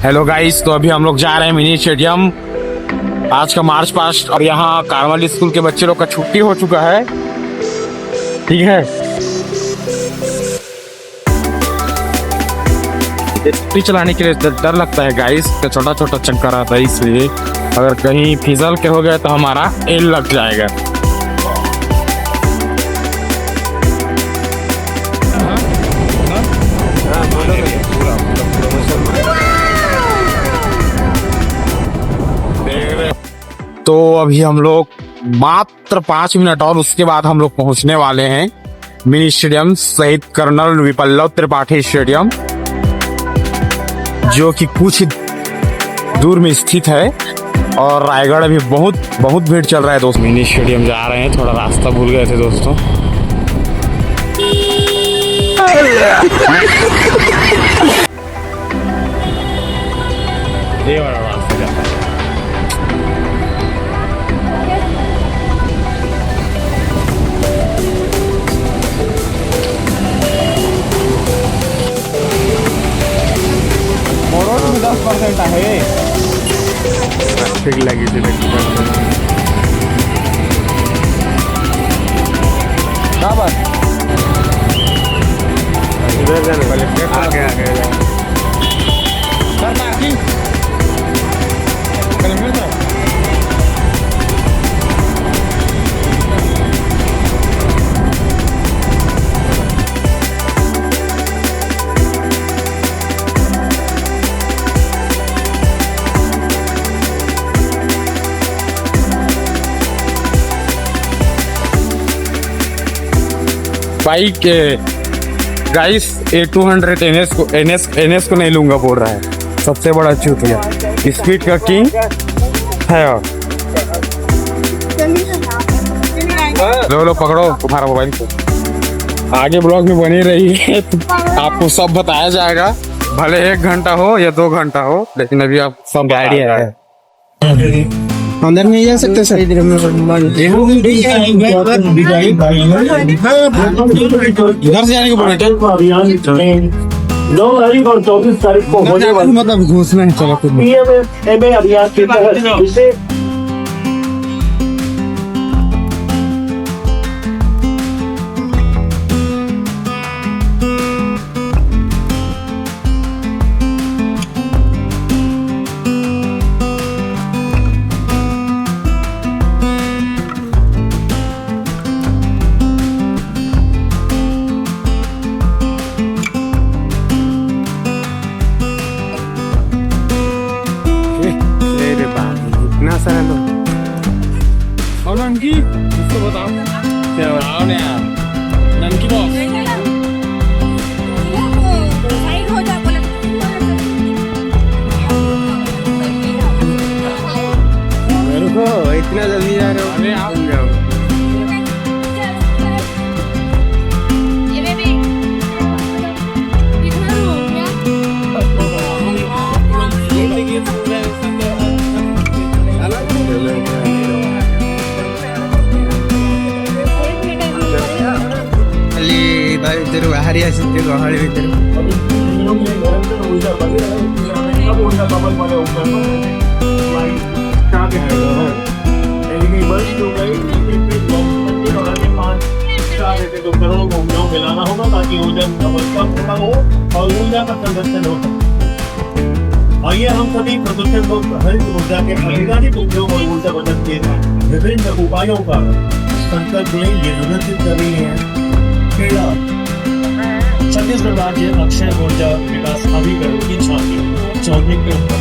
Hello guys, तो अभी हम लोग जा रहे हैं मिनी स्टेडियम। आज का मार्च पास्ट और यहाँ कार्मल स्कूल के बच्चे लोग का छुट्टी हो चुका है। ठीक है, छुट्टी चलाने के लिए डर लगता है गाइस, छोटा छोटा चक्कर आता है, इसलिए अगर कहीं फिसल के हो गया तो हमारा एल लग जाएगा। तो अभी हम लोग मात्र 5 मिनट और उसके बाद हम लोग पहुंचने वाले हैं मिनी स्टेडियम, शहीद कर्नल विप्लव त्रिपाठी स्टेडियम, जो कि कुछ दूर में स्थित है। और रायगढ़ अभी बहुत भीड़ चल रहा है दोस्त। मिनी स्टेडियम जा रहे हैं, थोड़ा रास्ता भूल गए थे दोस्तों। ये वाला रास्ता जाता है। मोरोड में 10% आहे, ठीक लगी थी इधर जाने वाले आगे बाइक गाइस A200 NS को नहीं लूंगा बोल रहा है, सबसे बड़ा चूतिया। स्पीड का किंग है। लो पकड़ो तुम्हारा मोबाइल को। आगे ब्लॉग में बनी रही है, आपको सब बताया जाएगा, भले 1 घंटा हो या 2 घंटा हो, लेकिन अभी आप सब आइडिया है। अंदर नहीं जा सकते सर, इधर से जाने को पड़ेगा। 9 तारीख और 24 तारीख को होने वाले मतलब घुसना है। चलो PMA अभियान के तहत इसे सारा लोग। और ननकी इसको बताओ क्या बताओ ना यार, ननकी बॉस रुको, इतना जल्दी जा रहे हो? अरे आओ जाओ। हरिया सिद्धि गहली भीतर तो करोड़ों को मिलाना होगा ताकि ऊर्जा कम हो और ऊर्जा का संरक्षण हो सके। आइए हम सभी प्रदूषण को हरित ऊर्जा के अधिकारिक उपयोग और ऊर्जा बचत के विभिन्न उपायों का संकल्प लें। ये सुनिश्चित कर रही है छत्तीसगढ़ राज्य अक्षय ऊर्जा विकास अभिकरण की छाती 14 के ऊपर।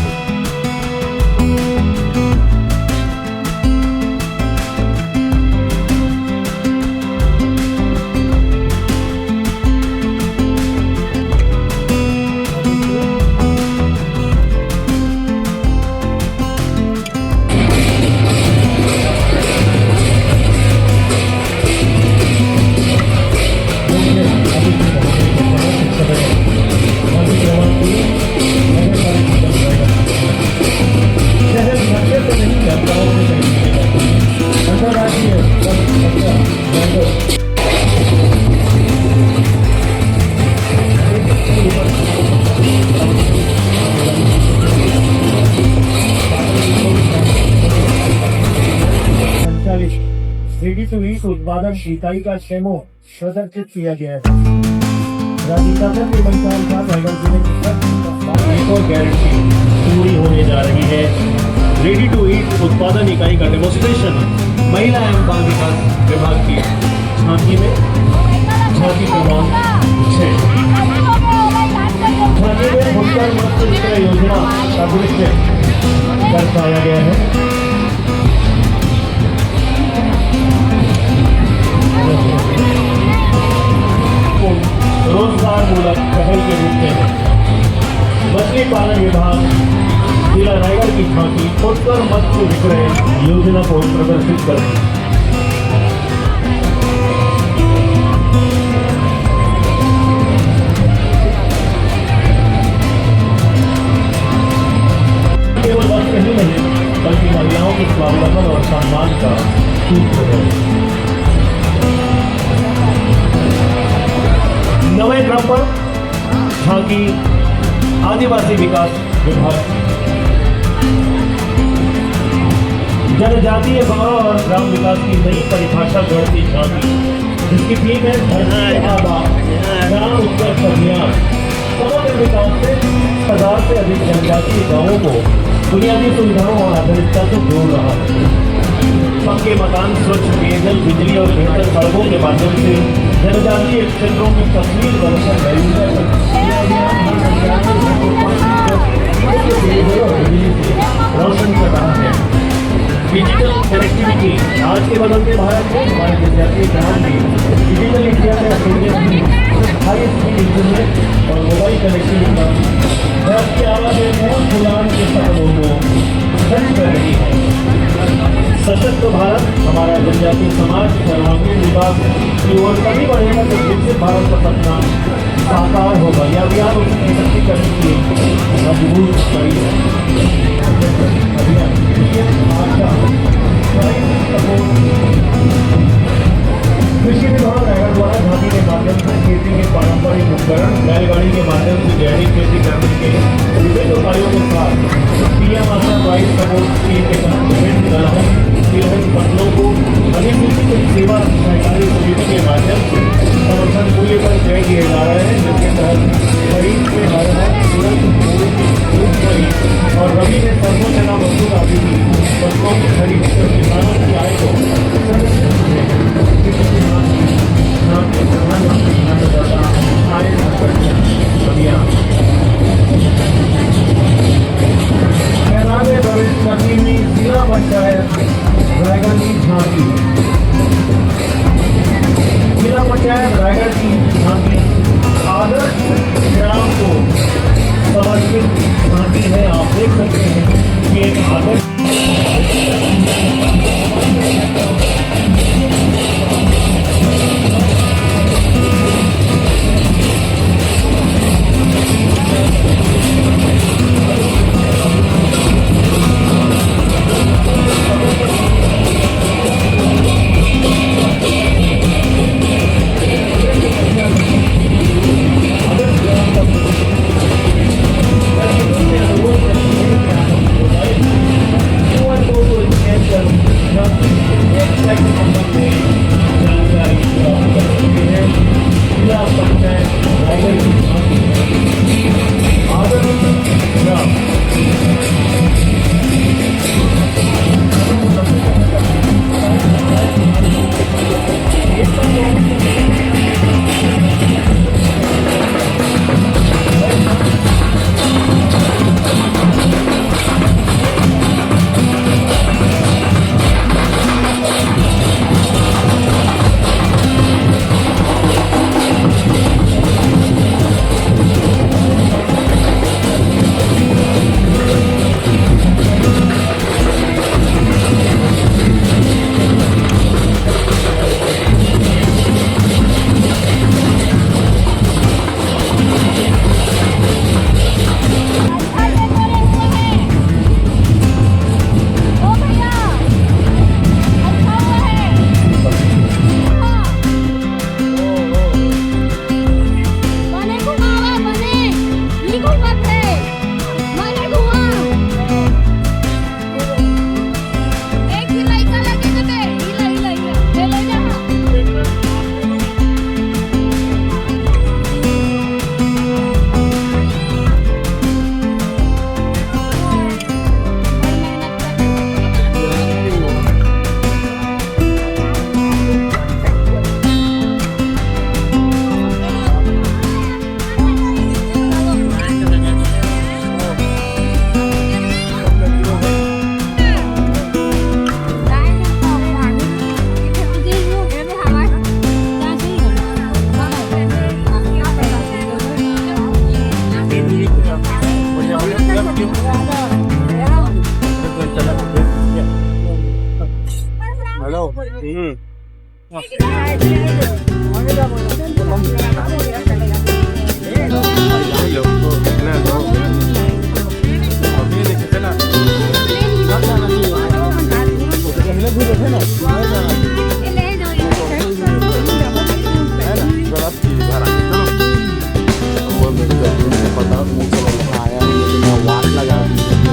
रेडी टू ईट उत्पादन इकाई का डेमो प्रदर्शित किया गया है। राधिकापुर के पंचायत का रायगढ़ जिले की एक और गारंटी पूरी होने जा रही है। रेडी टू ईट उत्पादन इकाई का डेमोन्स्ट्रेशन महिला एवं बाल विकास विभाग की झांकी में झांकी क्रमांक 6 झांकी में फुटकर मत्स्य विक्रय योजना का दृश्य दर्शाया गया है। रोजगार मूलक पहल के रूप में मछली पालन विभाग जिला रायगढ़ की झांकी फुटकर मत्स्य विक्रय योजना को प्रदर्शित कर केवल वस्त्र ही नहीं बल्कि महिलाओं के स्वावलंबन और सम्मान का सूत्र है। नवे क्रम पर झांकी आदिवासी विकास विभाग जनजातीय गौरव और ग्राम विकास की नई परिभाषा गढ़ती झांकी, जिसकी थीम है धरती आबा ग्राम उत्कर्ष अभियान। समग्र विकास से 1000 से अधिक जनजातीय गांवों को बुनियादी सुविधाओं और आधुनिकता से जोड़ रहा है। पक्के मकान, स्वच्छ पेयजल, बिजली और बेहतर सड़कों के माध्यम से जनजातीय क्षेत्रों में तस्वीर बदलकर रोशन कर रहा है। डिजिटल कनेक्टिविटी आज के बदलते भारत में हमारे जनजातीय गांव भी डिजिटल इंडिया में हाई स्पीड इंटरनेट और मोबाइल कनेक्टिविटी भारत की आवाज़ें उड़ान के सपनों को सच कर रही है। सशक्त भारत हमारा जनजातीय समाज सर्वांगीण विकास की ओर तभी बढ़ेगा जब विकसित भारत का सपना साकार होगा। यह अभियान उसकी सशक्तिकरण की मजबूत कड़ी है। कृषि विभाग रायगढ़ द्वारा झांकी के माध्यम से खेती के पारंपरिक उपकरण बैलगाड़ी के माध्यम से जैविक खेती करने के विभिन्न उपायों के साथ पीएम आसान राइस सपोर्ट स्कीम के तहत विभिन्न दलहन तिलहन फसलों को अधिसूचित सेवा सहकारी समिति के माध्यम से समर्थन मूल्य पर क्रय किए जा रहे हैं, जिसके तहत खरीफ में हरहर, उड़द, मूंगफली और रबी में सरसों, चना, मसूर आदि की फसलों की खरीद कर किसानों की आय को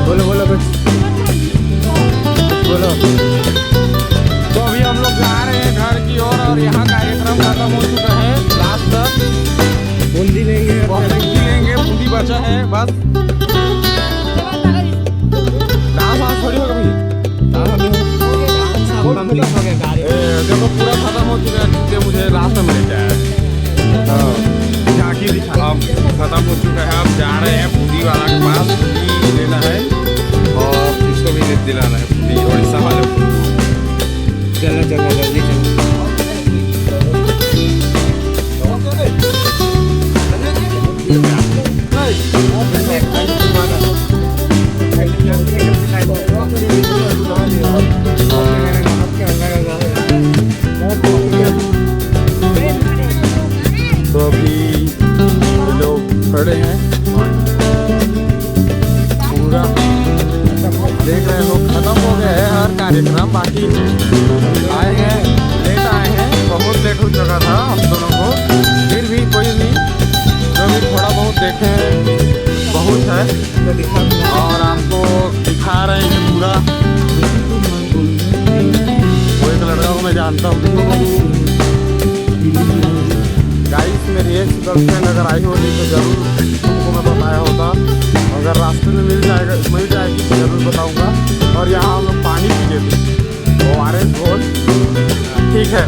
बोलो बोलो कुछ बोलो। तो अभी हम लोग जा रहे हैं घर की ओर और यहाँ कार्यक्रम खत्म हो चुका है। लास्ट तक बूंदी लेंगे, बूंदी बचा है बस। डांस वांस थोड़ी होगा भाई, देखो पूरा खत्म हो चुका है। जिससे मुझे लास्ट में ले जाए झांकी दिखा, अब खत्म हो चुका है। अब जा रहे हैं बूंदी वाला के पास, बूंदी लेना है और इसको भी दिलाना है बूंदी उड़ीसा वाले। चलो चलो जल्दी चलो। तो अभी लोग खड़े हैं, पूरा देख रहे हैं। लोग खत्म हो गए हैं हर कार्यक्रम, बाकी आए हैं, लेट आए हैं। बहुत लेट हो चुका था हम दोनों को, फिर भी कोई नहीं, जो भी थोड़ा बहुत देखे बहुत है और आपको दिखा रहे हैं पूरा। वो एक लड़का को मैं जानता हूँ गाइस, मेरी एक गर्लफ्रेंड अगर आई होती तो जरूर तुमको मैं बताया होता। अगर रास्ते में मिल जाएगी तो जरूर बताऊंगा। और यहाँ हम लोग पानी पी लेते, ORS घोल ठीक है।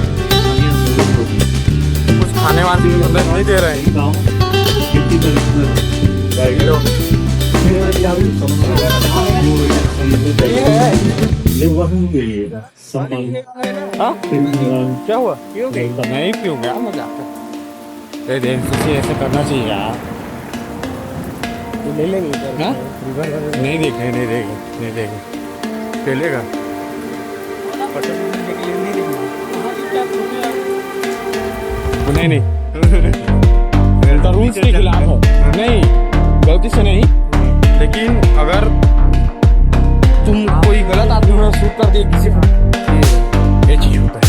कुछ खाने वाले नहीं दे रहे हैं। क्या हुआ? नहीं पीऊंगा मजाक। ऐसे करना चाहिए यार। ले लेंगे नहीं देखे चलेगा। नहीं तो रूल्स के खिलाफ है। नहीं गलती से नहीं, लेकिन अगर तुम कोई गलत आदमी को शूट कर दिए किसी को, ये चीज होता है।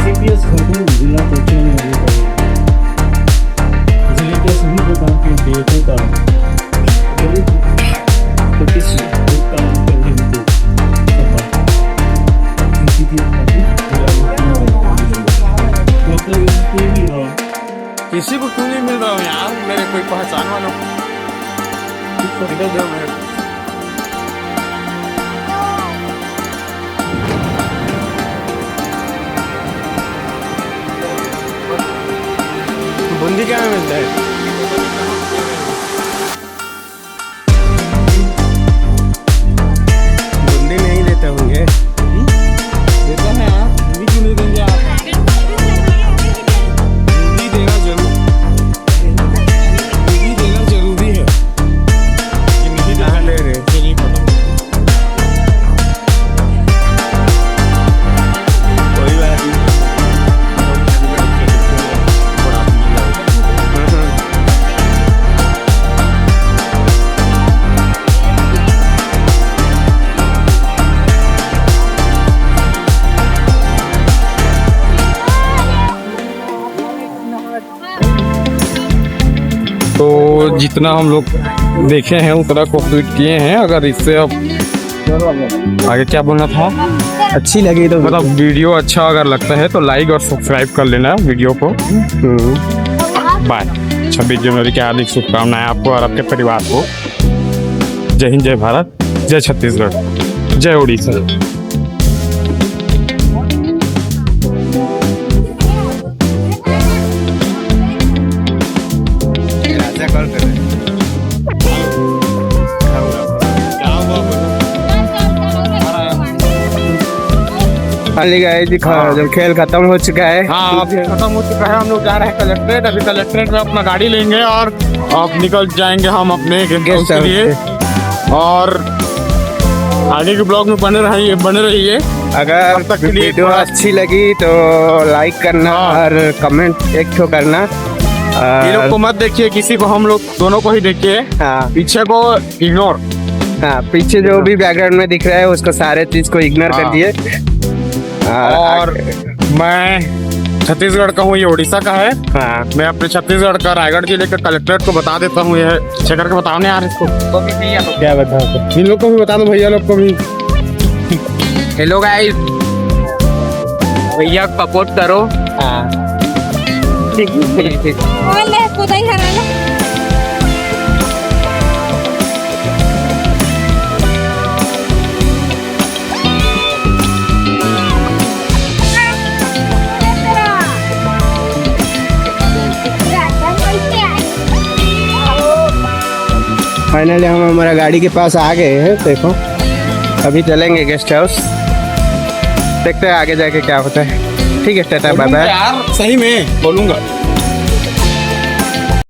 CPS खरगोन जिला कोचिंग में जिले के सभी प्रकार के डेटों का किसी को क्यों नहीं मिल रहा हूँ यार, मेरे कोई पहचान वालों को इधर दो मेरे। बूंदी क्या में मिलता है? बूंदी नहीं देते होंगे, देते हैं यार। बूंदी क्यों नहीं देंगे आप? बूंदी देना जरूरी है कि नहीं देना ले रहे नहीं पता। कोई बात नहीं। तो जितना हम लोग देखे हैं उतना कंप्लीट किए हैं। अगर इससे अब आगे क्या बोलना था, अच्छी लगी तो मतलब वीडियो अच्छा अगर लगता है तो लाइक और सब्सक्राइब कर लेना वीडियो को। बाय। 26 जनवरी की हार्दिक शुभकामनाएं आपको और आपके परिवार को। जय हिंद, जय भारत, जय छत्तीसगढ़, जय उड़ीसा। फाइनली गाइस जी हाँ। जब खेल खत्म हो चुका है। हाँ अब खत्म हो चुका है, हम लोग जा रहे हैं कलेक्ट्रेट। अभी कलेक्ट्रेट में अपना गाड़ी लेंगे और अब निकल जाएंगे हम अपने गेस्ट हाउस के लिए। और आगे के ब्लॉग में बने रहिए। अगर तब तक के लिए वीडियो अच्छी लगी तो लाइक करना हाँ। और कमेंट एक ठो करना। ये लोग को मत देखिए, किसी को, हम लोग दोनों को ही देखिए। हाँ पीछे को इग्नोर। हाँ, पीछे जो भी बैकग्राउंड में दिख रहा है उसको सारे चीज को इग्नोर कर हाँ। दिए। और मैं छत्तीसगढ़ का हूँ, ये उड़ीसा का है। हाँ मैं अपने छत्तीसगढ़ का रायगढ़ जिले के कलेक्ट्रेट को बता देता हूँ। ये चेक करके बताओ ना यार इसको। क्या बताओ। इन लोग को भी बता दो, भैया लोग को भी। हेलो गाइस, भैया सपोर्ट करो। हाँ Oleh, putay harala. फाइनली हम हमारा गाड़ी के पास आ गए हैं। देखो अभी चलेंगे गेस्ट हाउस, देखते हैं आगे जाके क्या होता है। ठीक है, टाटा बाय बाय। यार सही में बोलूंगा।